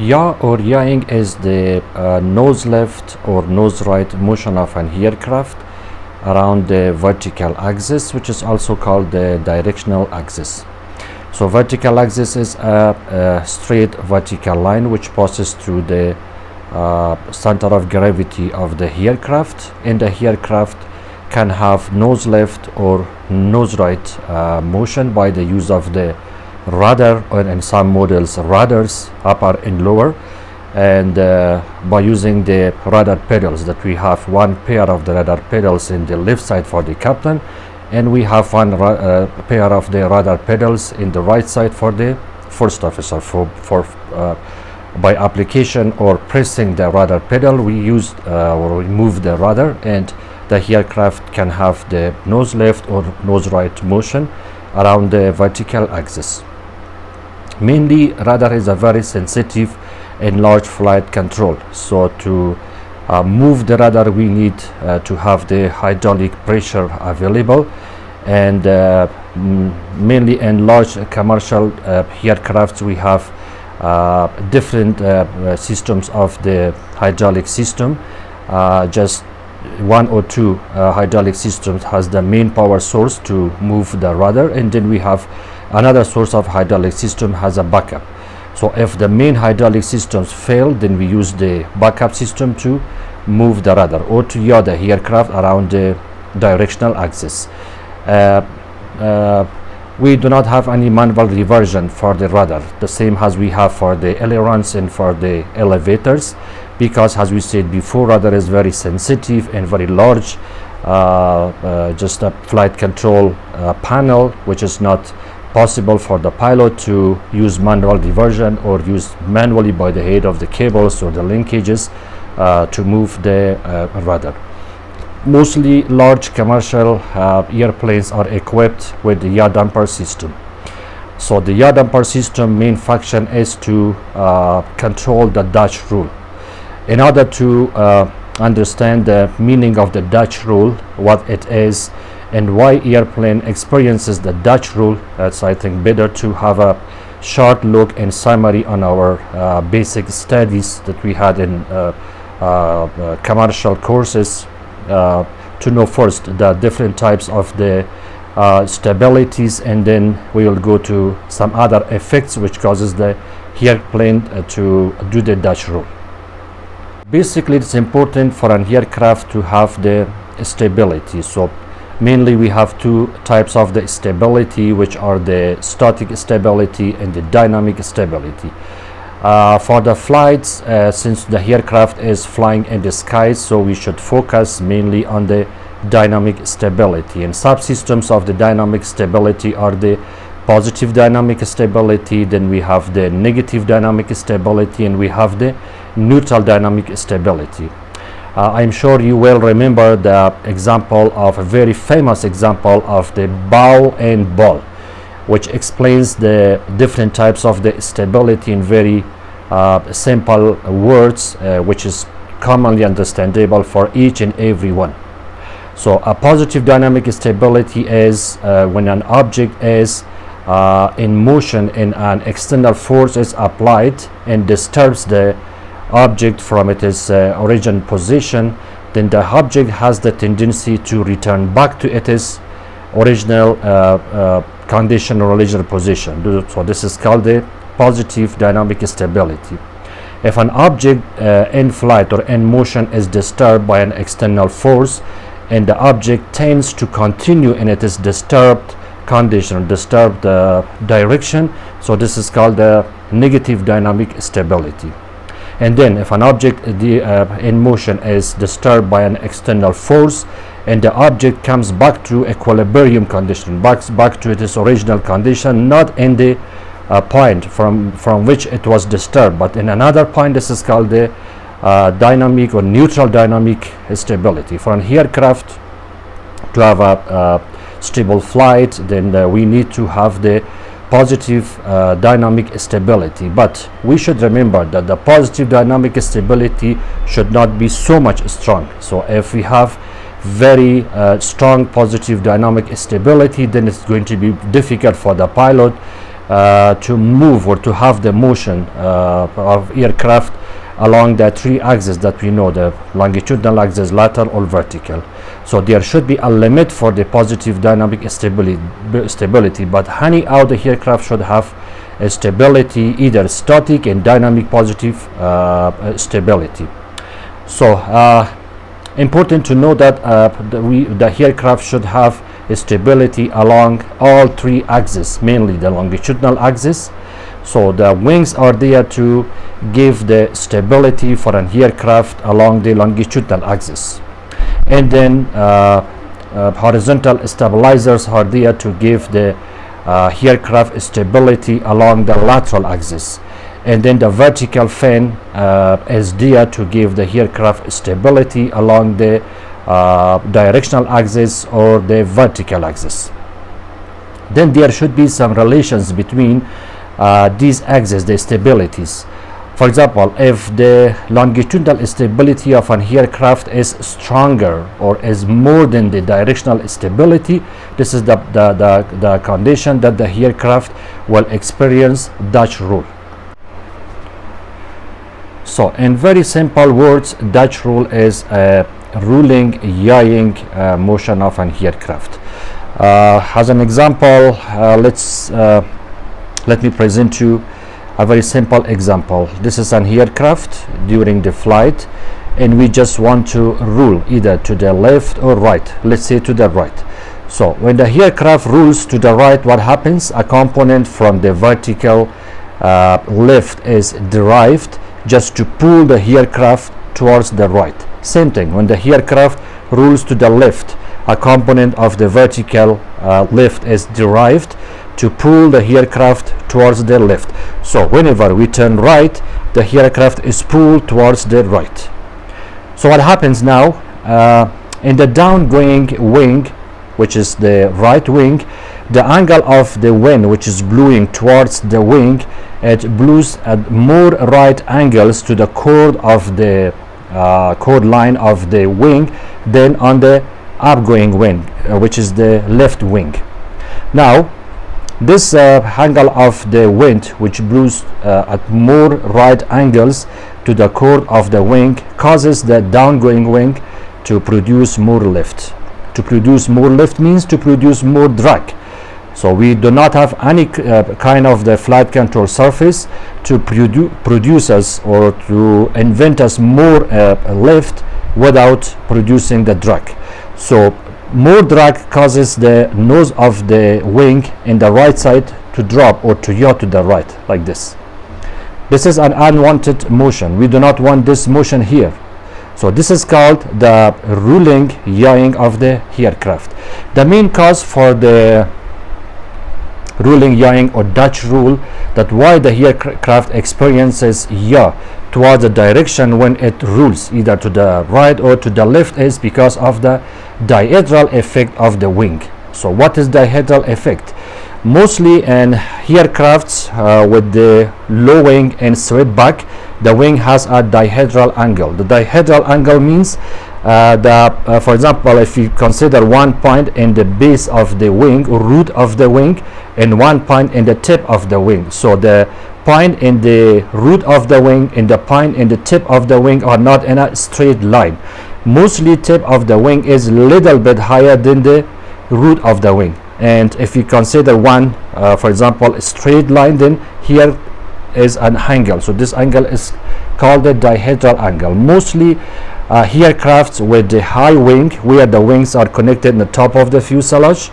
Yaw or yawing is the nose left or nose right motion of an aircraft around the vertical axis, which is also called the directional axis. So vertical axis is a straight vertical line which passes through the center of gravity of the aircraft, and the aircraft can have nose left or nose right motion by the use of the rudder, or in some models rudders, upper and lower, and by using the rudder pedals that we have one pair of the rudder pedals in the left side for the captain, and we have one pair of the rudder pedals in the right side for the first officer. By application or pressing the rudder pedal, we use or we move the rudder, and the aircraft can have the nose left or nose right motion around the vertical axis. Mainly, rudder is a very sensitive and large flight control. So to move the rudder, we need to have the hydraulic pressure available, and mainly in large commercial aircrafts we have different systems of the hydraulic system. Just one or two hydraulic systems has the main power source to move the rudder, and then we have another source of hydraulic system has a backup. So if the main hydraulic systems fail, then we use the backup system to move the rudder or to yaw the aircraft around the directional axis. We do not have any manual reversion for the rudder, the same as we have for the ailerons and for the elevators, because as we said before, rudder is very sensitive and very large, just a flight control panel, which is not possible for the pilot to use manual reversion or use manually by the head of the cables or the linkages to move the rudder. Mostly large commercial airplanes are equipped with the yaw damper system. So the yaw damper system main function is to control the Dutch rule. In order to understand the meaning of the Dutch rule, what it is and why airplane experiences the Dutch rule, it's I think better to have a short look and summary on our basic studies that we had in commercial courses, to know first the different types of the stabilities, and then we will go to some other effects which causes the airplane to do the Dutch rule. Basically, it's important for an aircraft to have the stability. So mainly we have two types of the stability, which are the static stability and the dynamic stability. For the flights, since the aircraft is flying in the sky, so we should focus mainly on the dynamic stability, and subsystems of the dynamic stability are the positive dynamic stability, then we have the negative dynamic stability, and we have the neutral dynamic stability. I'm sure you will remember the example of a very famous example of the bow and ball, which explains the different types of the stability in very simple words, which is commonly understandable for each and every one. So a positive dynamic stability is when an object is in motion and an external force is applied and disturbs the object from its origin position, then the object has the tendency to return back to its original condition or original position. So this is called the positive dynamic stability. If an object in flight or in motion is disturbed by an external force, and the object tends to continue in its disturbed condition, disturbed direction, so this is called the negative dynamic stability. And then if an object in motion is disturbed by an external force, and the object comes back to equilibrium condition, back to its original condition, not in the point from which it was disturbed, but in another point, this is called the dynamic or neutral dynamic stability. For an aircraft to have a stable flight, then we need to have the positive dynamic stability, but we should remember that the positive dynamic stability should not be so much strong. So if we have very strong positive dynamic stability, then it's going to be difficult for the pilot to move or to have the motion of aircraft along the three axes that we know, the longitudinal axis, lateral or vertical. So there should be a limit for the positive dynamic stability, but anyhow the aircraft should have a stability, either static and dynamic positive stability. So important to know that the aircraft should have a stability along all three axes, mainly the longitudinal axis. So the wings are there to give the stability for an aircraft along the longitudinal axis, and then horizontal stabilizers are there to give the aircraft stability along the lateral axis, and then the vertical fin is there to give the aircraft stability along the directional axis or the vertical axis. Then there should be some relations between these axes, the stabilities. For example, if the longitudinal stability of an aircraft is stronger or is more than the directional stability, this is the condition that the aircraft will experience Dutch rule. So in very simple words, Dutch rule is a ruling yawing motion of an aircraft. As an example, let me present you a very simple example. This is an aircraft during the flight, and we just want to rule either to the left or right. Let's say to the right. So when the aircraft rules to the right, what happens? A component from the vertical lift is derived just to pull the aircraft towards the right. Same thing, when the aircraft rules to the left, a component of the vertical lift is derived to pull the aircraft towards the left. So whenever we turn right, the aircraft is pulled towards the right. So what happens now, in the downgoing wing, which is the right wing, the angle of the wind which is blowing towards the wing, it blows at more right angles to the chord of the chord line of the wing than on the upgoing wing, which is the left wing. Now this angle of the wind which blows at more right angles to the chord of the wing causes the downgoing wing to produce more lift. To produce more lift means to produce more drag. So we do not have any kind of the flight control surface to produce us or to invent us more lift without producing the drag. So more drag causes the nose of the wing in the right side to drop or to yaw to the right, like this. This is an unwanted motion. We do not want this motion here. So this is called the ruling yawing of the aircraft. The main cause for the ruling yawing or Dutch rule, that why the aircraft experiences yaw towards the direction when it rules either to the right or to the left, is because of the dihedral effect of the wing. So what is dihedral effect? Mostly in aircrafts with the low wing and swept back, the wing has a dihedral angle. The dihedral angle means for example, if you consider one point in the base of the wing or root of the wing and one point in the tip of the wing, so the point in the root of the wing and the point in the tip of the wing are not in a straight line. Mostly tip of the wing is a little bit higher than the root of the wing, and if you consider one for example a straight line, then here is an angle. So this angle is called the dihedral angle. Mostly aircrafts with the high wing, where the wings are connected in the top of the fuselage,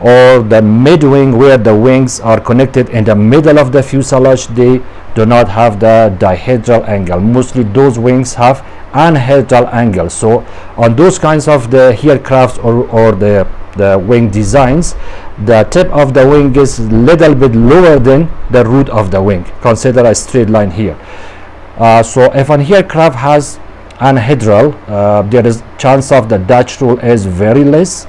or the mid wing where the wings are connected in the middle of the fuselage, they do not have the dihedral angle. Mostly those wings have anhedral angle. So on those kinds of the aircrafts or the wing designs, the tip of the wing is a little bit lower than the root of the wing. Consider a straight line here. So if an aircraft has anhedral, there is chance of the Dutch rule is very less,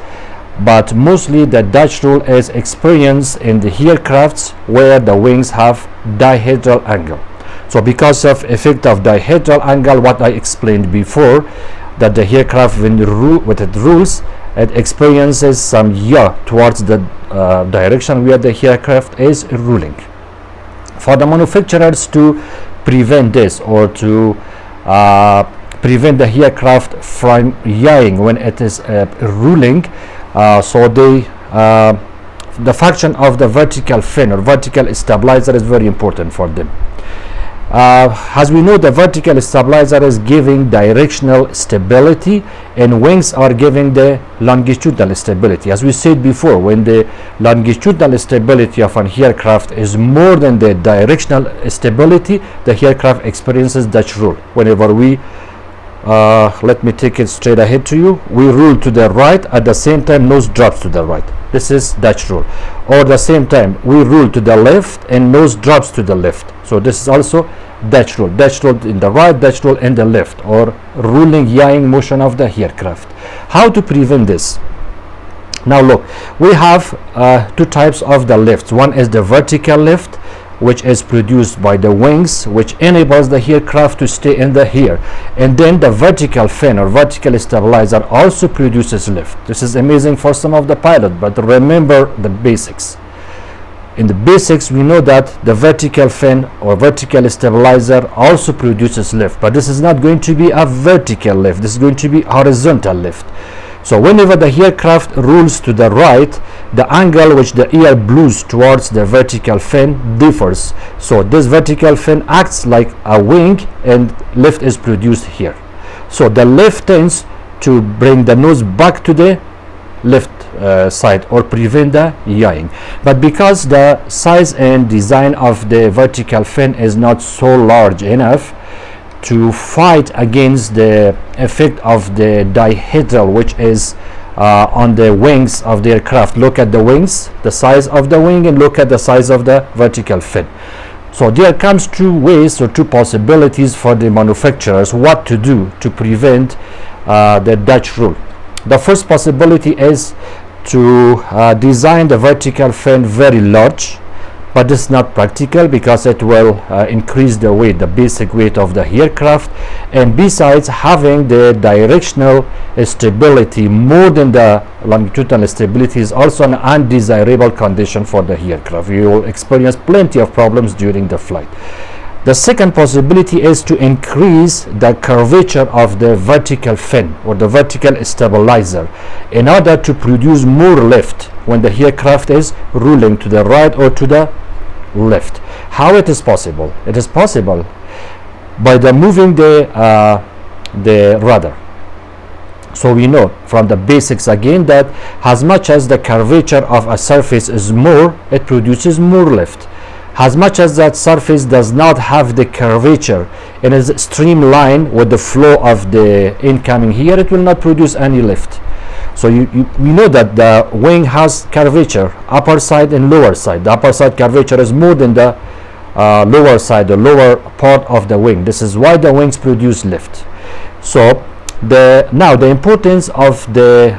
but mostly the Dutch rule is experienced in the aircrafts where the wings have dihedral angle. So because of effect of dihedral angle, what I explained before, that the aircraft when it rules, it experiences some yaw towards the direction where the aircraft is ruling. For the manufacturers to prevent this, or to prevent the aircraft from yawing when it is ruling, so they the function of the vertical fin or vertical stabilizer is very important for them. As we know, the vertical stabilizer is giving directional stability, and wings are giving the longitudinal stability. As we said before, when the longitudinal stability of an aircraft is more than the directional stability, the aircraft experiences Dutch roll. Whenever we let me take it straight ahead to you, we roll to the right, at the same time nose drops to the right. This is Dutch roll. Or the same time we roll to the left and nose drops to the left. So this is also Dutch roll. Dutch roll in the right, Dutch roll in the left, or rolling, yawing motion of the aircraft. How to prevent this? Now look, we have two types of the lifts. One is the vertical lift, which is produced by the wings, which enables the aircraft to stay in the air, and then the vertical fin or vertical stabilizer also produces lift. This is amazing for some of the pilots, but remember the basics. In the basics, we know that the vertical fin or vertical stabilizer also produces lift, but this is not going to be a vertical lift. This is going to be horizontal lift. So whenever the aircraft rolls to the right, the angle which the air blows towards the vertical fin differs. So this vertical fin acts like a wing, and lift is produced here. So the lift tends to bring the nose back to the left side, or prevent the yawing. But because the size and design of the vertical fin is not so large enough to fight against the effect of the dihedral, which is on the wings of the aircraft. Look at the wings, the size of the wing, and look at the size of the vertical fin. So there comes two ways or two possibilities for the manufacturers what to do to prevent the Dutch roll. The first possibility is to design the vertical fin very large, but it's not practical because it will increase the weight, the basic weight of the aircraft, and besides, having the directional stability more than the longitudinal stability is also an undesirable condition for the aircraft. You will experience plenty of problems during the flight. The second possibility is to increase the curvature of the vertical fin or the vertical stabilizer in order to produce more lift when the aircraft is rolling to the right or to the left. How it is possible? It is possible by the moving the rudder. So we know from the basics again that as much as the curvature of a surface is more, it produces more lift. As much as that surface does not have the curvature and is streamlined with the flow of the incoming air, it will not produce any lift. So we know that the wing has curvature, upper side and lower side. The upper side curvature is more than the lower side, the lower part of the wing. This is why the wings produce lift. So now the importance of the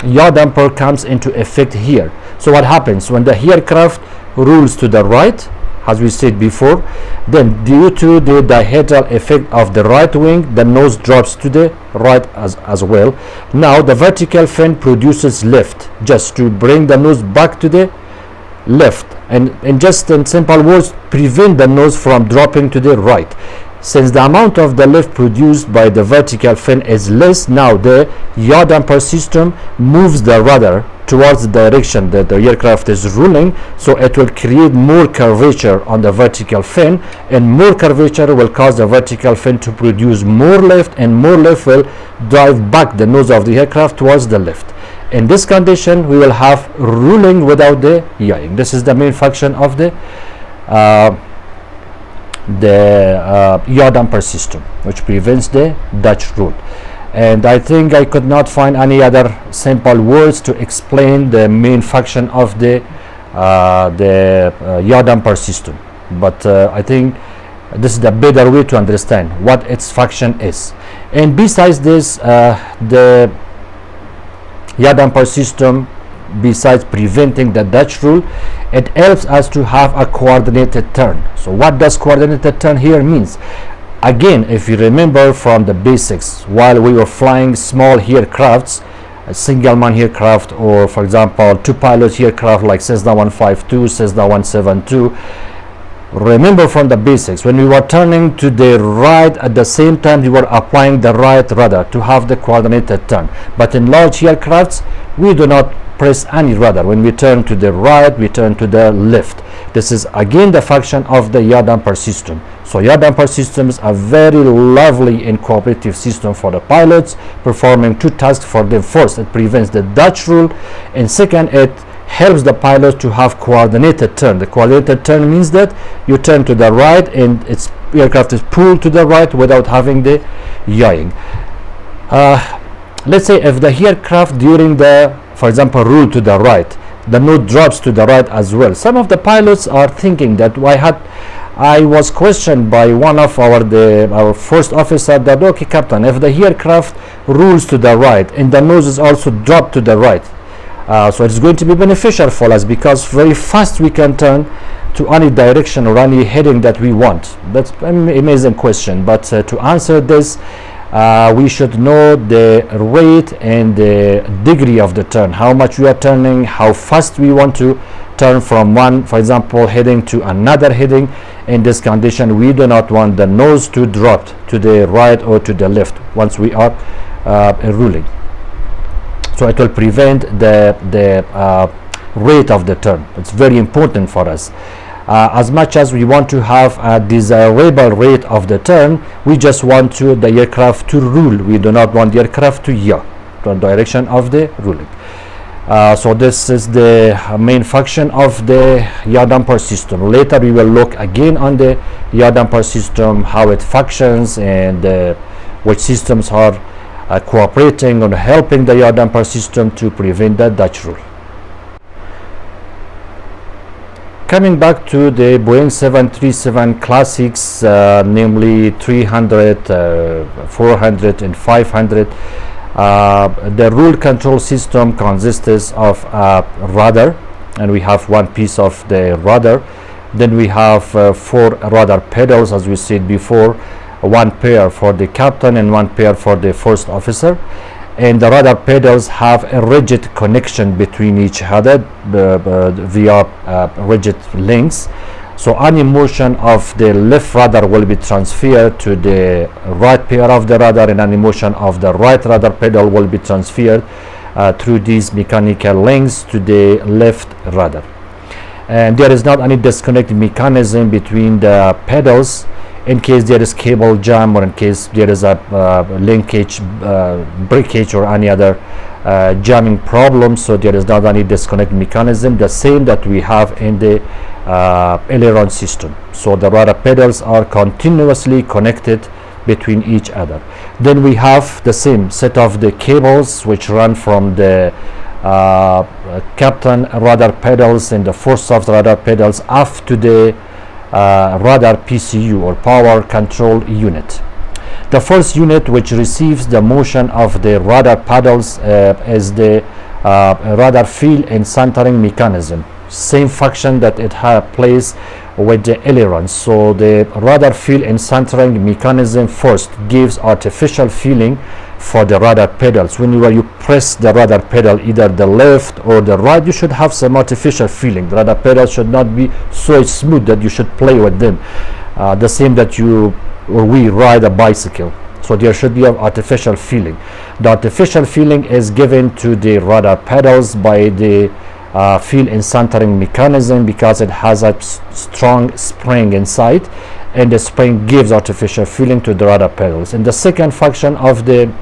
yaw damper comes into effect here. So what happens when the aircraft rolls to the right, as we said before, then due to the dihedral effect of the right wing, the nose drops to the right as well. Now the vertical fin produces lift just to bring the nose back to the left, and just in simple words, prevent the nose from dropping to the right. Since the amount of the lift produced by the vertical fin is less, now the yaw damper system moves the rudder towards the direction that the aircraft is rolling, so it will create more curvature on the vertical fin, and more curvature will cause the vertical fin to produce more lift, and more lift will drive back the nose of the aircraft towards the left. In this condition, we will have rolling without the yawing. This is the main function of the yaw damper system, which prevents the Dutch roll. And I think I could not find any other simple words to explain the main function of the yaw damper system, but I think this is the better way to understand what its function is. And besides this, the yaw damper system, besides preventing the Dutch roll, it helps us to have a coordinated turn. So what does coordinated turn here means? Again, if you remember from the basics, while we were flying small aircrafts, a single man aircraft, or for example 2 pilot aircraft like Cessna 152, Cessna 172. Remember from the basics, when we were turning to the right, at the same time we were applying the right rudder to have the coordinated turn. But in large aircrafts, we do not press any rudder. When we turn to the right, we turn to the left. This is again the function of the yaw damper system. So yaw damper systems are very lovely and cooperative system for the pilots, performing 2 tasks for them. First, it prevents the Dutch rule, and second, it helps the pilot to have coordinated turn. The coordinated turn means that you turn to the right and its aircraft is pulled to the right without having the yawing. Let's say if the aircraft during the, for example, roll to the right, the nose drops to the right as well. Some of the pilots are thinking that I was questioned by one of our first officer that, okay captain, if the aircraft rolls to the right and the nose is also dropped to the right, so it's going to be beneficial for us because very fast we can turn to any direction or any heading that we want. That's an amazing question, but to answer this, we should know the rate and the degree of the turn, how much we are turning, how fast we want to turn from one, for example, heading to another heading. In this condition, we do not want the nose to drop to the right or to the left once we are ruling. So it will prevent the rate of the turn. It's very important for us. As much as we want to have a desirable rate of the turn, we just want the aircraft to rule. We do not want the aircraft to yaw to the direction of the ruling. So this is the main function of the yaw damper system. Later we will look again on the yaw damper system, how it functions, and which systems are cooperating or helping the yaw damper system to prevent the Dutch rule. Coming back to the Boeing 737 classics, namely 300, 400 and 500, the rule control system consists of a rudder, and we have one piece of the rudder. Then we have 4 rudder pedals, as we said before, 1 pair for the captain and 1 pair for the first officer. And the rudder pedals have a rigid connection between each other via rigid links. So any motion of the left rudder will be transferred to the right pair of the rudder, and any motion of the right rudder pedal will be transferred through these mechanical links to the left rudder. And there is not any disconnect mechanism between the pedals in case there is cable jam, or in case there is a linkage, breakage, or any other jamming problem. So there is not any disconnect mechanism, the same that we have in the aileron system. So the rudder pedals are continuously connected between each other. Then we have the same set of the cables which run from the captain rudder pedals and the first of the rudder pedals up to the rudder PCU, or power control unit. The first unit which receives the motion of the rudder pedals is the rudder field and centering mechanism. Same function that it plays with the ailerons. So the rudder field and centering mechanism first gives artificial feeling for the rudder pedals. When you press the rudder pedal, either the left or the right, you should have some artificial feeling. The rudder pedals should not be so smooth that you should play with them. The same that we ride a bicycle. So there should be an artificial feeling. The artificial feeling is given to the rudder pedals by the field and centering mechanism, because it has a strong spring inside, and the spring gives artificial feeling to the rudder pedals. And the second function of the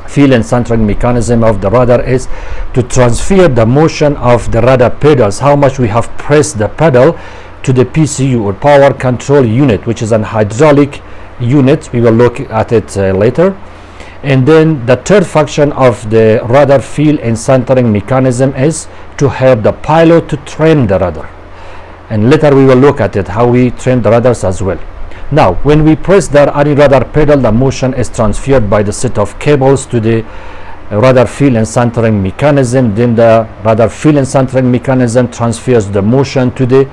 field and centering mechanism of the rudder is to transfer the motion of the rudder pedals, how much we have pressed the pedal, to the PCU, or power control unit, which is an hydraulic unit. We will look at it later. And then the third function of the rudder field and centering mechanism is to help the pilot to train the rudder. And later we will look at it, how we train the rudders as well. Now, when we press any rudder pedal, the motion is transferred by the set of cables to the rudder field and centering mechanism. Then the rudder field and centering mechanism transfers the motion to the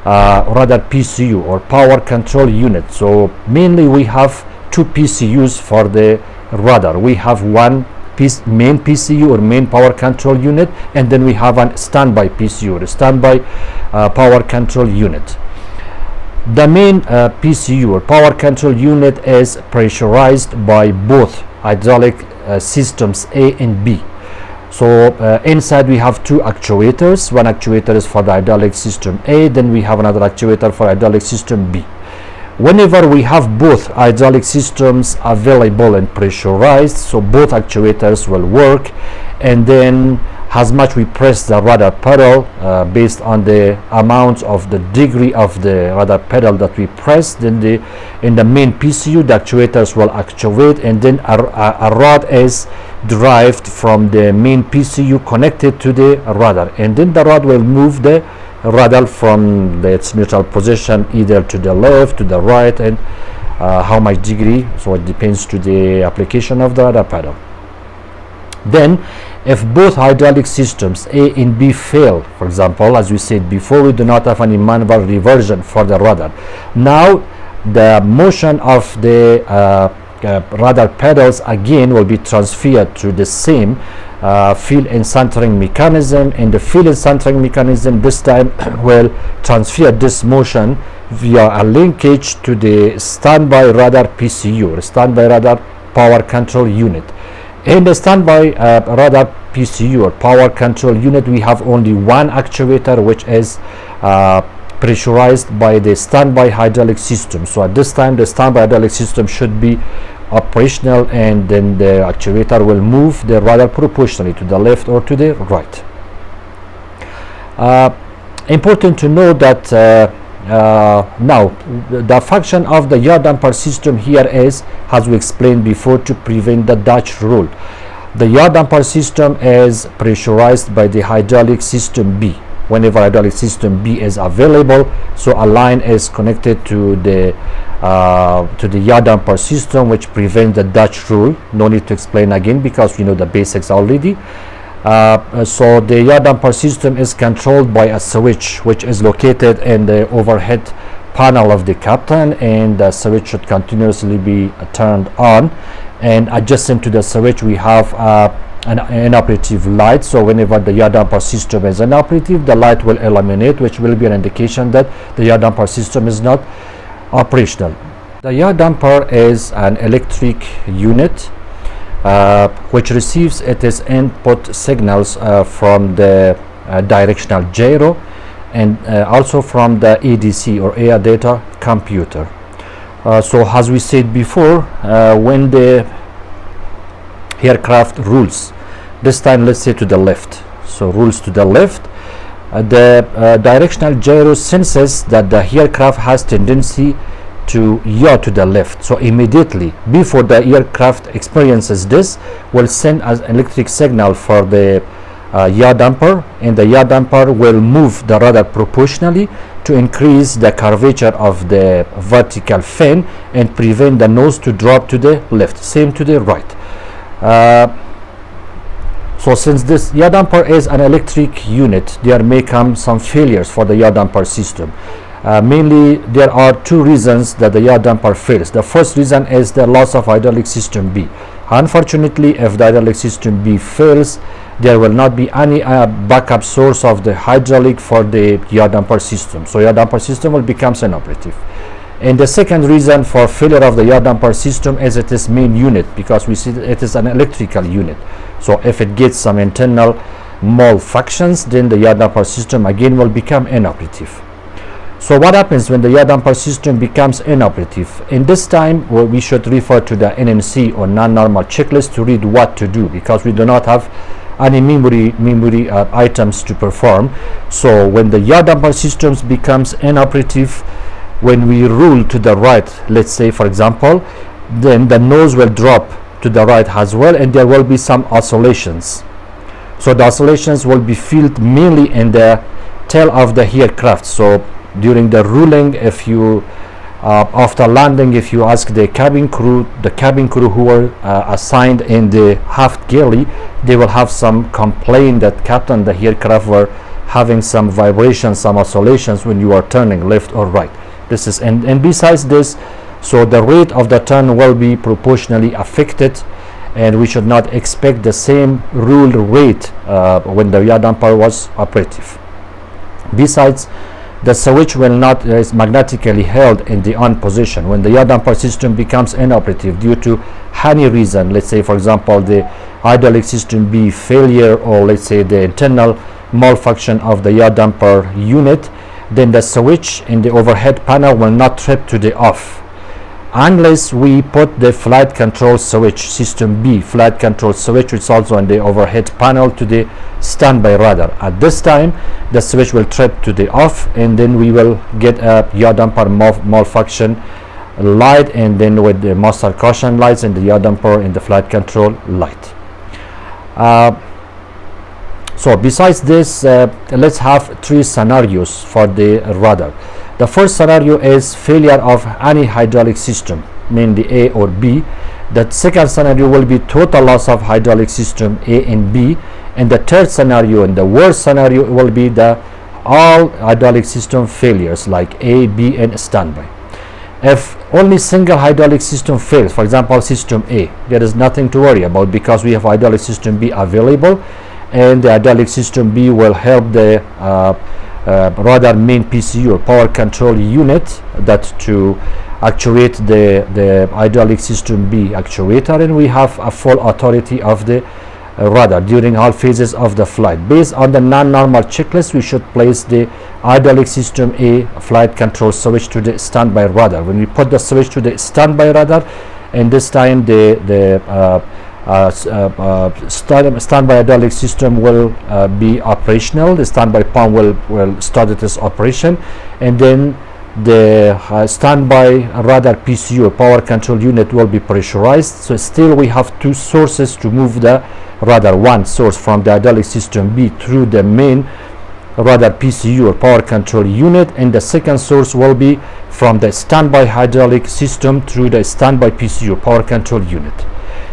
rudder PCU, or power control unit. So mainly we have 2 PCUs for the rudder. We have one main PCU or main power control unit, and then we have a standby PCU or standby power control unit. The main PCU or power control unit is pressurized by both hydraulic systems A and B. So inside we have two actuators. One actuator is for the hydraulic system A, then we have another actuator for hydraulic system B. Whenever we have both hydraulic systems available and pressurized, so both actuators will work, and then as much we press the rudder pedal based on the amount of the degree of the rudder pedal that we press, then in the main PCU the actuators will actuate, and then a rod is derived from the main PCU connected to the rudder, and then the rod will move the rudder from its neutral position either to the left, to the right, and how much degree, so it depends to the application of the rudder pedal. Then if both hydraulic systems A and B fail, for example, as we said before, we do not have any manual reversion for the rudder. Now the motion of the rudder pedals again will be transferred to the same field and centering mechanism, and the field and centering mechanism this time will transfer this motion via a linkage to the standby rudder PCU or standby rudder power control unit. In the standby rudder PCU or power control unit, we have only one actuator, which is pressurized by the standby hydraulic system. So at this time the standby hydraulic system should be operational, and then the actuator will move the rudder proportionally to the left or to the right. Important to know that now the function of the yaw damper system here is, as we explained before, to prevent the Dutch roll. The yaw damper system is pressurized by the hydraulic system B. Whenever hydraulic system B is available, so a line is connected to the yaw damper system, which prevents the Dutch rule. No need to explain again because you know the basics already. So the yaw damper system is controlled by a switch which is located in the overhead panel of the captain, and the switch should continuously be turned on, and adjacent to the switch we have an inoperative light. So whenever the yaw damper system is inoperative, the light will illuminate, which will be an indication that the yaw damper system is not operational. The yaw damper is an electric unit which receives its input signals from the directional gyro, and also from the ADC or air data computer. So as we said before, when the aircraft rules, this time let's say to the left, so rules to the left, the directional gyro senses that the aircraft has tendency to yaw to the left, so immediately before the aircraft experiences this, will send an electric signal for the yaw damper, and the yaw damper will move the rudder proportionally to increase the curvature of the vertical fin and prevent the nose to drop to the left, same to the right. So since this yaw damper is an electric unit, there may come some failures for the yaw damper system. Mainly there are two reasons that the yaw damper fails. The first reason is the loss of hydraulic system B. Unfortunately, if the hydraulic system B fails, there will not be any backup source of the hydraulic for the yaw damper system, so yaw damper system will become inoperative. And the second reason for failure of the yaw damper system is its main unit, because we see it is an electrical unit. So if it gets some internal malfunctions, then the yaw damper system again will become inoperative. So what happens when the yaw damper system becomes inoperative? In this time, we should refer to the NNC or non-normal checklist to read what to do, because we do not have any memory items to perform. So when the yaw damper systems becomes inoperative, when we roll to the right, let's say for example, then the nose will drop to the right as well, and there will be some oscillations. So the oscillations will be felt mainly in the tail of the aircraft. So during the rolling, if you after landing, if you ask the cabin crew who were assigned in the aft galley, they will have some complaint that captain, the aircraft were having some vibrations, some oscillations when you are turning left or right. This is and besides this, so the rate of the turn will be proportionally affected, and we should not expect the same rule rate when the yaw damper was operative. Besides, the switch will not is magnetically held in the on position when the yaw damper system becomes inoperative due to any reason. Let's say, for example, the hydraulic system B failure, or let's say the internal malfunction of the yaw damper unit, then the switch in the overhead panel will not trip to the off unless we put the flight control switch, system B flight control switch, which is also on the overhead panel, to the standby rudder. At this time the switch will trip to the off, and then we will get a yaw damper malfunction light, and then with the master caution lights and the yaw damper and the flight control light. So besides this, let's have three scenarios for the rudder. The first scenario is failure of any hydraulic system, mainly A or B. The second scenario will be total loss of hydraulic system A and B, and the third scenario, and the worst scenario, will be the all hydraulic system failures like A, B, and standby. If only single hydraulic system fails, for example system A, there is nothing to worry about because we have hydraulic system B available, and the hydraulic system B will help the rudder main PCU or power control unit that to actuate the hydraulic system B actuator, and we have a full authority of the rudder during all phases of the flight. Based on the non-normal checklist, we should place the hydraulic system A flight control switch to the standby rudder. When we put the switch to the standby rudder, and this time the standby hydraulic system will be operational. The standby pump will start its operation, and then the standby rudder PCU power control unit will be pressurized. So still we have two sources to move the rudder. One source from the hydraulic system B through the main rudder PCU or power control unit, and the second source will be from the standby hydraulic system through the standby PCU power control unit.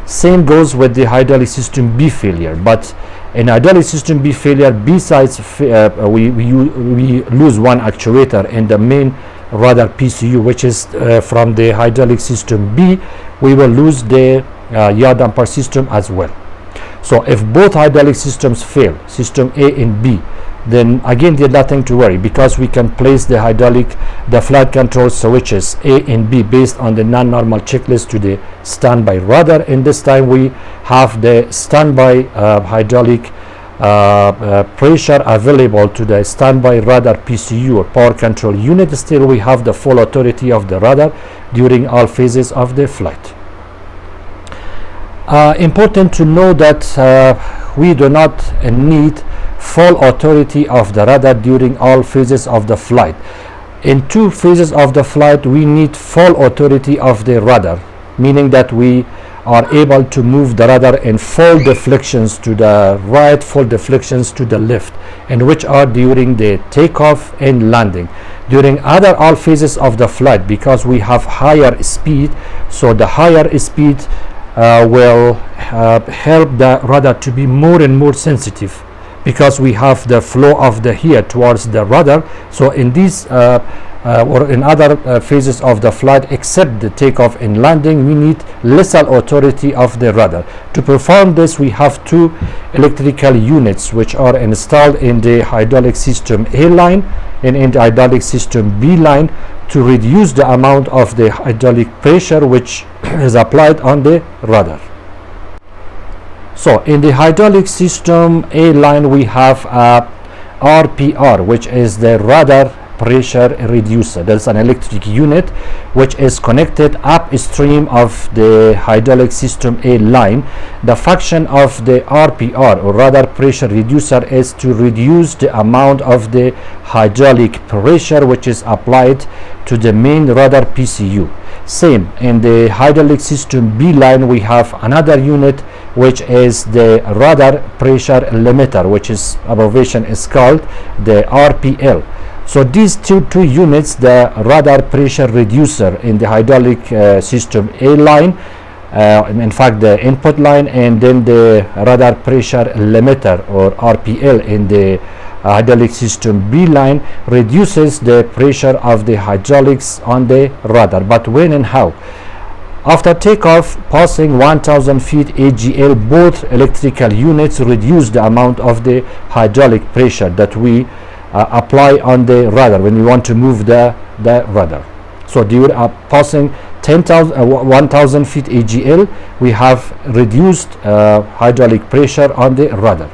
Same goes with the hydraulic system B failure, but in hydraulic system B failure, besides we lose one actuator in the main rudder PCU, which is from the hydraulic system B, we will lose the yaw damper system as well. So if both hydraulic systems fail, system A and B, then again there's nothing to worry because we can place the flight control switches A and B based on the non-normal checklist to the standby rudder, and this time we have the standby hydraulic pressure available to the standby rudder PCU or power control unit. Still we have the full authority of the rudder during all phases of the flight. Important to know that we do not need full authority of the rudder during all phases of the flight. In two phases of the flight we need full authority of the rudder, meaning that we are able to move the rudder in full deflections to the right, full deflections to the left, and which are during the takeoff and landing. During other all phases of the flight, because we have higher speed, so the higher speed will help the rudder to be more and more sensitive, because we have the flow of the air towards the rudder. So in these or in other phases of the flight except the takeoff and landing, we need lesser authority of the rudder. To perform this, we have two electrical units which are installed in the hydraulic system A line and in the hydraulic system B line to reduce the amount of the hydraulic pressure which is applied on the rudder. So in the hydraulic system A line we have a RPR, which is the rudder pressure reducer. There's an electric unit which is connected upstream of the hydraulic system A line. The function of the RPR or rudder pressure reducer is to reduce the amount of the hydraulic pressure which is applied to the main rudder PCU. Same in the hydraulic system B line, we have another unit which is the rudder pressure limiter, which is abbreviation is called the RPL. So these two units, the rudder pressure reducer in the hydraulic system A line, in fact the input line, and then the rudder pressure limiter or RPL in the hydraulic system B line reduces the pressure of the hydraulics on the rudder. But when and how? After takeoff, passing 1000 feet AGL, both electrical units reduce the amount of the hydraulic pressure that we apply on the rudder when we want to move the rudder. So during passing 1000 feet AGL, we have reduced hydraulic pressure on the rudder.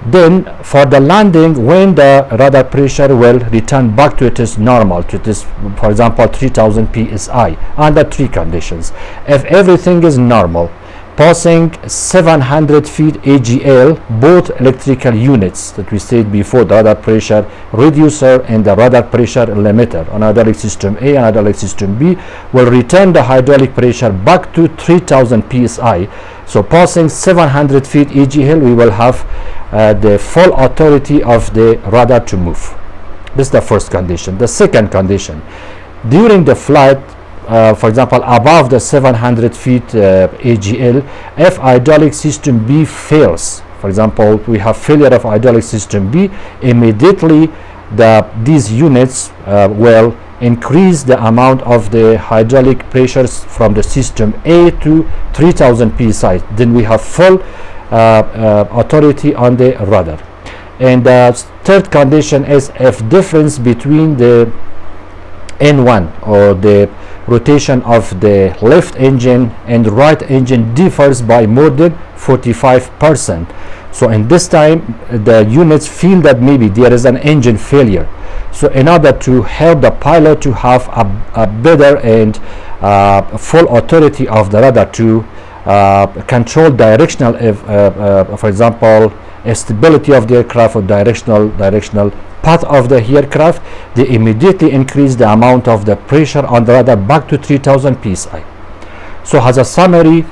Then for the landing, when the rudder pressure will return back to its normal, to this, for example, 3000 psi, under three conditions. If everything is normal, passing 700 feet AGL, both electrical units that we said before, the rudder pressure reducer and the rudder pressure limiter on hydraulic system A and hydraulic system B, will return the hydraulic pressure back to 3000 psi. So passing 700 feet AGL, we will have the full authority of the rudder to move. This is the first condition. The second condition, during the flight, for example, above the 700 feet AGL, if hydraulic system B fails, for example, we have failure of hydraulic system B, immediately these units will increase the amount of the hydraulic pressures from the system A to 3000 psi. Then we have full authority on the rudder. And the third condition is if difference between the N1 or the rotation of the left engine and right engine differs by more than 45%. So in this time, the units feel that maybe there is an engine failure. So in order to help the pilot to have a better and full authority of the rudder to control directional, for example, stability of the aircraft or directional path of the aircraft, they immediately increase the amount of the pressure on the rudder back to 3000 psi. So as a summary,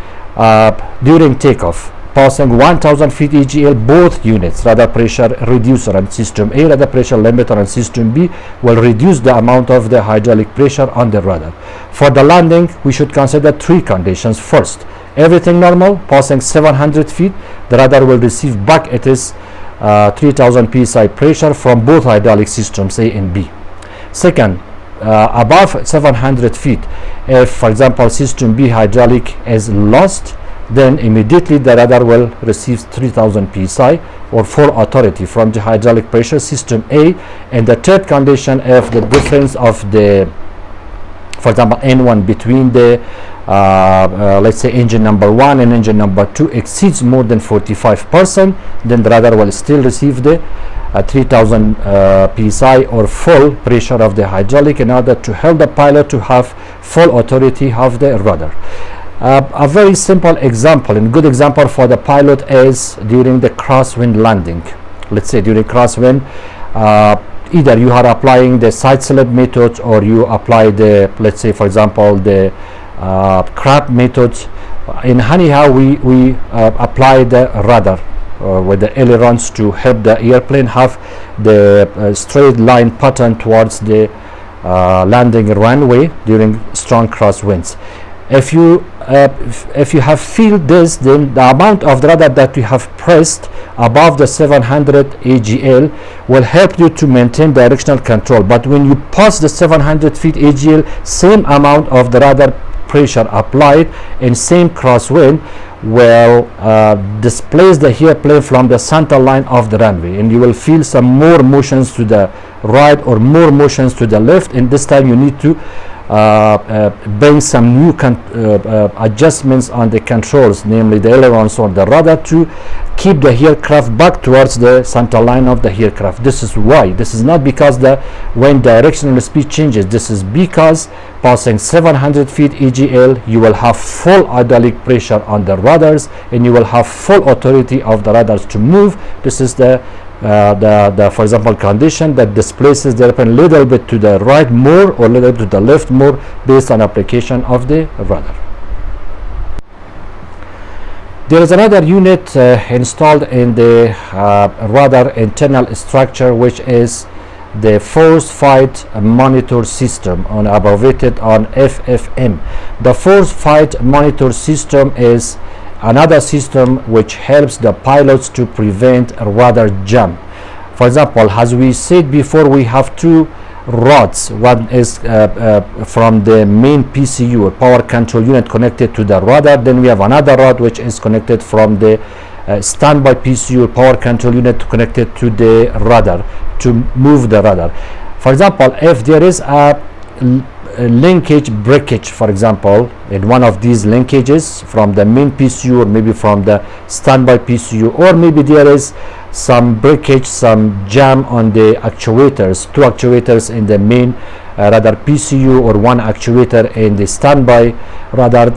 during takeoff, passing 1000 feet AGL, both units, rudder pressure reducer and system A, rudder pressure limiter and system B, will reduce the amount of the hydraulic pressure on the rudder. For the landing, we should consider three conditions. First, everything normal, passing 700 feet, the rudder will receive back its 3000 psi pressure from both hydraulic systems A and B. Second, above 700 feet, if, for example, system B hydraulic is lost, then immediately the rudder will receive 3000 psi or full authority from the hydraulic pressure system A. And the third condition, if the difference of the, for example, N1 between the let's say engine number 1 and engine number 2 exceeds more than 45%, then the rudder will still receive the 3000 psi or full pressure of the hydraulic in order to help the pilot to have full authority of the rudder. A very simple example and good example for the pilot is during the crosswind landing. Let's say during crosswind, either you are applying the side slip method or you apply the, let's say for example, the crab method. In anyhow, we apply the rudder with the ailerons to help the airplane have the straight line pattern towards the landing runway during strong crosswinds. If you have feel this, then the amount of the rudder that you have pressed above the 700 AGL will help you to maintain directional control. But when you pass the 700 feet AGL, same amount of the rudder pressure applied in same crosswind will displace the airplane from the center line of the runway, and you will feel some more motions to the right or more motions to the left, and this time you need to bring some new adjustments on the controls, namely the ailerons or the rudder, to keep the aircraft back towards the center line of the aircraft. This is why. This is not because the when directional speed changes. This is because passing 700 feet AGL, you will have full hydraulic pressure on the rudders and you will have full authority of the rudders to move. This is the for example condition that displaces the airplane a little bit to the right more or little bit to the left more based on application of the rudder. There is another unit installed in the rudder internal structure, which is the force fight monitor system, abbreviated on FFM. The force fight monitor system is another system which helps the pilots to prevent a rudder jump. For example, as we said before, we have two rods. One is from the main PCU or power control unit connected to the rudder. Then we have another rod which is connected from the standby PCU power control unit connected to the rudder to move the rudder. For example, if there is a linkage breakage, for example, in one of these linkages from the main PCU or maybe from the standby PCU, or maybe there is some breakage, some jam on the actuators, two actuators in the main rudder PCU or one actuator in the standby rudder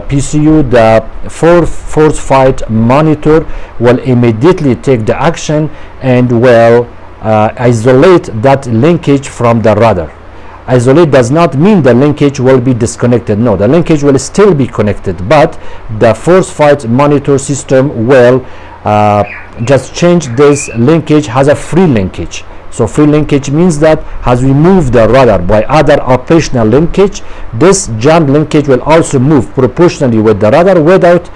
PCU, the force fight monitor will immediately take the action and will isolate that linkage from the rudder. Isolate does not mean the linkage will be disconnected. No, the linkage will still be connected, but the force fight monitor system will just change this linkage as a free linkage. So free linkage means that as we move the rudder by other operational linkage, this jammed linkage will also move proportionally with the rudder without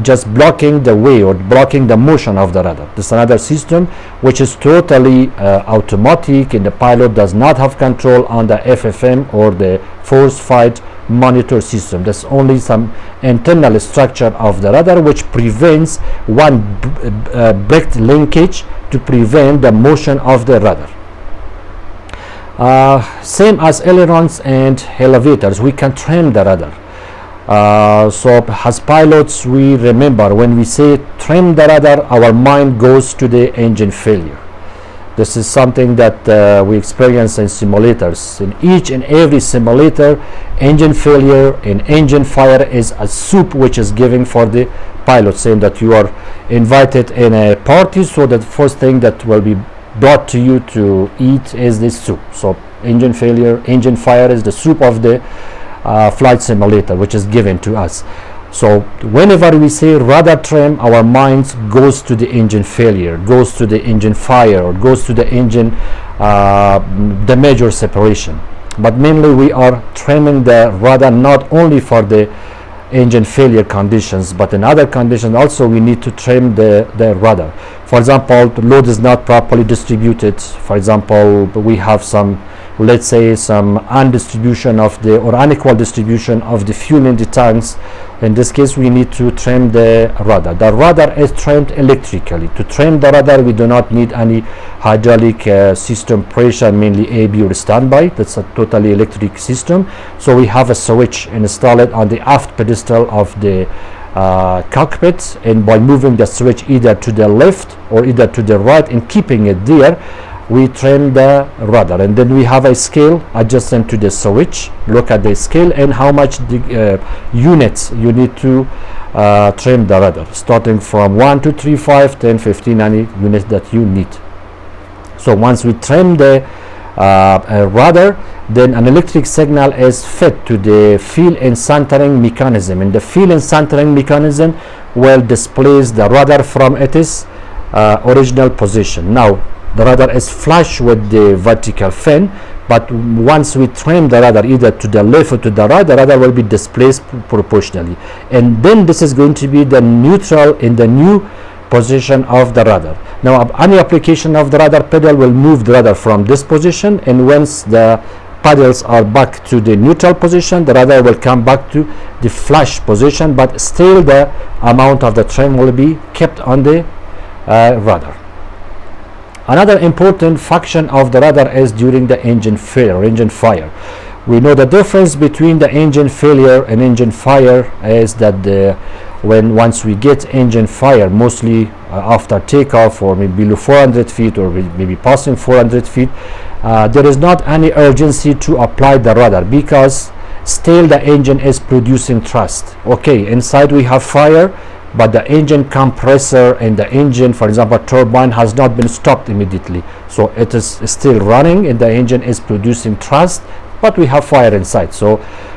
just blocking the way or blocking the motion of the rudder. This is another system which is totally automatic, and the pilot does not have control on the FFM or the force fight monitor system. There's only some internal structure of the rudder which prevents one breaked linkage to prevent the motion of the rudder. Same as ailerons and elevators, we can trim the rudder. So as pilots, we remember when we say trim the rudder, our mind goes to the engine failure. This is something that we experience in simulators. In each and every simulator, engine failure and engine fire is a soup which is given for the pilot, saying that you are invited in a party, so the first thing that will be brought to you to eat is this soup. So engine failure, engine fire is the soup of the flight simulator which is given to us. So whenever we say rudder trim, our minds goes to the engine failure, goes to the engine fire, or goes to the engine the major separation. But mainly we are trimming the rudder not only for the engine failure conditions, but in other conditions also we need to trim the rudder. For example, the load is not properly distributed. For example, we have some, let's say, some undistribution of the or unequal distribution of the fuel in the tanks. In this case, we need to trim the rudder. The rudder is trimmed electrically. To trim the rudder, we do not need any hydraulic system pressure, mainly AB or standby. That's a totally electric system. So we have a switch installed on the aft pedestal of the cockpit, and by moving the switch either to the left or either to the right and keeping it there, we trim the rudder. And then we have a scale adjacent to the switch. Look at the scale and how much the units you need to trim the rudder, starting from 1, 2, 3, 5, 10, 15, any units that you need. So once we trim the rudder, then an electric signal is fed to the fill and centering mechanism, and the fill and centering mechanism will displace the rudder from its original position. Now the rudder is flush with the vertical fin, but once we trim the rudder either to the left or to the right, the rudder will be displaced proportionally, and then this is going to be the neutral in the new position of the rudder. Now any application of the rudder pedal will move the rudder from this position, and once the pedals are back to the neutral position, the rudder will come back to the flush position, but still the amount of the trim will be kept on the rudder. Another important function of the rudder is during the engine failure, engine fire. We know the difference between the engine failure and engine fire is that once we get engine fire, mostly after takeoff or maybe below 400 feet or maybe passing 400 feet, there is not any urgency to apply the rudder because still the engine is producing thrust. Okay, inside we have fire, but the engine compressor and the engine, for example, turbine has not been stopped immediately. So it is still running and the engine is producing thrust, but we have fire inside. So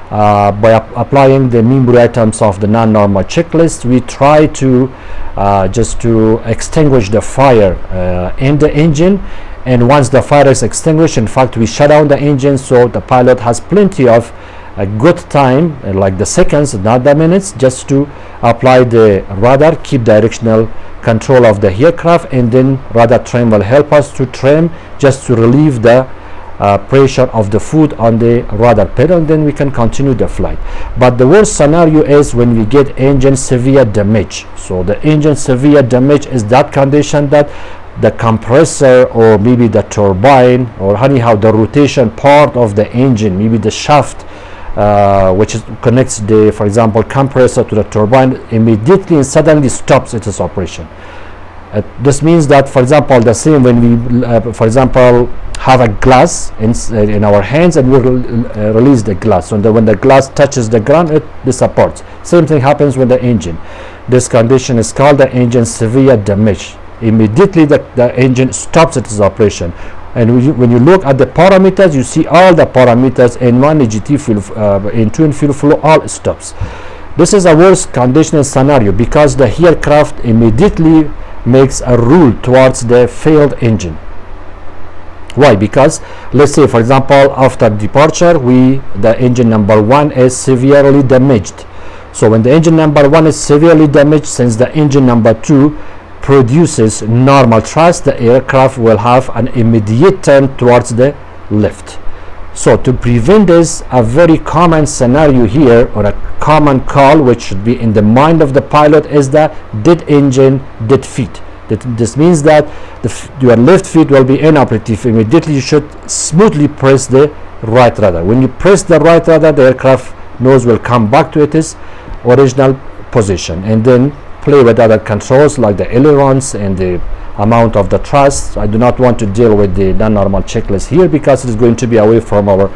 by applying the memory items of the non-normal checklist, we try to just to extinguish the fire in the engine. And once the fire is extinguished, in fact, we shut down the engine, so the pilot has plenty of a good time, like the seconds, not the minutes, just to apply the rudder, keep directional control of the aircraft, and then rudder trim will help us to trim just to relieve the pressure of the foot on the rudder pedal, then we can continue the flight. But the worst scenario is when we get engine severe damage. So the engine severe damage is that condition that the compressor or maybe the turbine or anyhow the rotation part of the engine, maybe the shaft which connects the, for example, compressor to the turbine, immediately and suddenly stops its operation. This means that, for example, the same when we for example have a glass in our hands and we release the glass, so when the glass touches the ground it disappears. Same thing happens with the engine. This condition is called the engine severe damage. Immediately the engine stops its operation, and when you look at the parameters, you see all the parameters in one EGT fuel in twin fuel flow all stops. This is a worst condition scenario because the aircraft immediately makes a rule towards the failed engine. Why? Because let's say, for example, after departure the engine number 1 is severely damaged. So when the engine number 1 is severely damaged, since the engine number 2 produces normal thrust, the aircraft will have an immediate turn towards the left. So to prevent this, a very common scenario here, or a common call which should be in the mind of the pilot, is the dead engine, dead feet. This means that your left feet will be inoperative. Immediately you should smoothly press the right rudder. When you press the right rudder, the aircraft nose will come back to its original position, and then play with other controls like the ailerons and the amount of the thrust. I do not want to deal with the non-normal checklist here because it is going to be away from our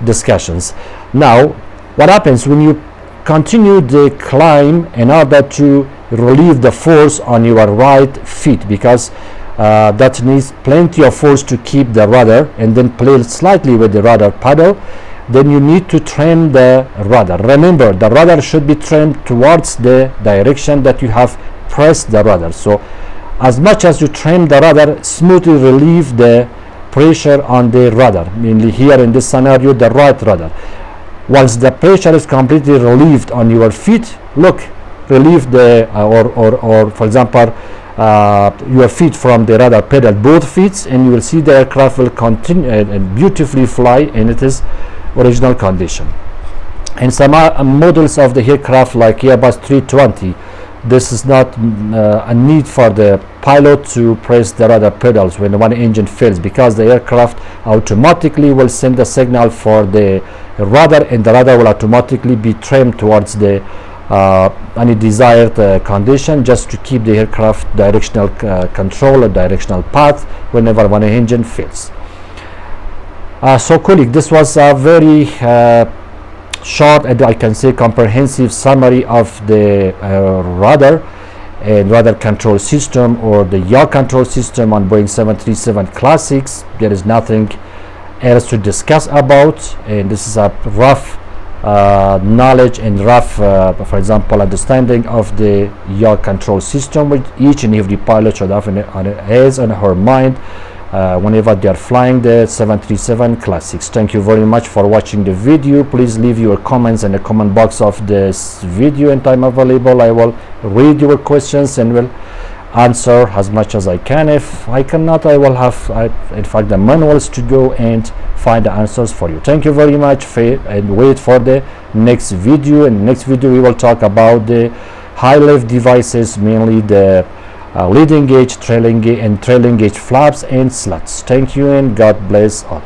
discussions. Now, what happens when you continue the climb in order to relieve the force on your right feet, because that needs plenty of force to keep the rudder, and then play slightly with the rudder paddle, then you need to trim the rudder. Remember, the rudder should be trimmed towards the direction that you have pressed the rudder. So as much as you trim the rudder, smoothly relieve the pressure on the rudder, mainly here in this scenario the right rudder. Once the pressure is completely relieved on your feet, look, relieve the or for example your feet from the rudder pedal, both feet, and you will see the aircraft will continue and beautifully fly in its original condition. And some models of the aircraft like Airbus 320, this is not a need for the pilot to press the rudder pedals when one engine fails, because the aircraft automatically will send a signal for the rudder, and the rudder will automatically be trimmed towards the any desired condition, just to keep the aircraft directional control or directional path whenever one engine fails. So colleague, this was a very short and I can say comprehensive summary of the rudder and rudder control system, or the yaw control system on Boeing 737 Classics. There is nothing else to discuss about, and this is a rough knowledge and rough for example understanding of the yaw control system, which each and every pilot should have on his and her mind whenever they are flying the 737 Classics. Thank you very much for watching the video. Please leave your comments in the comment box of this video, and time available I will read your questions and will answer as much as I can. If I cannot, I will have in fact the manuals to go and find the answers for you. Thank you very much, and wait for the next video. In the next video we will talk about the high lift devices, mainly the leading edge, trailing edge, and trailing edge flaps and slots. Thank you and God bless all.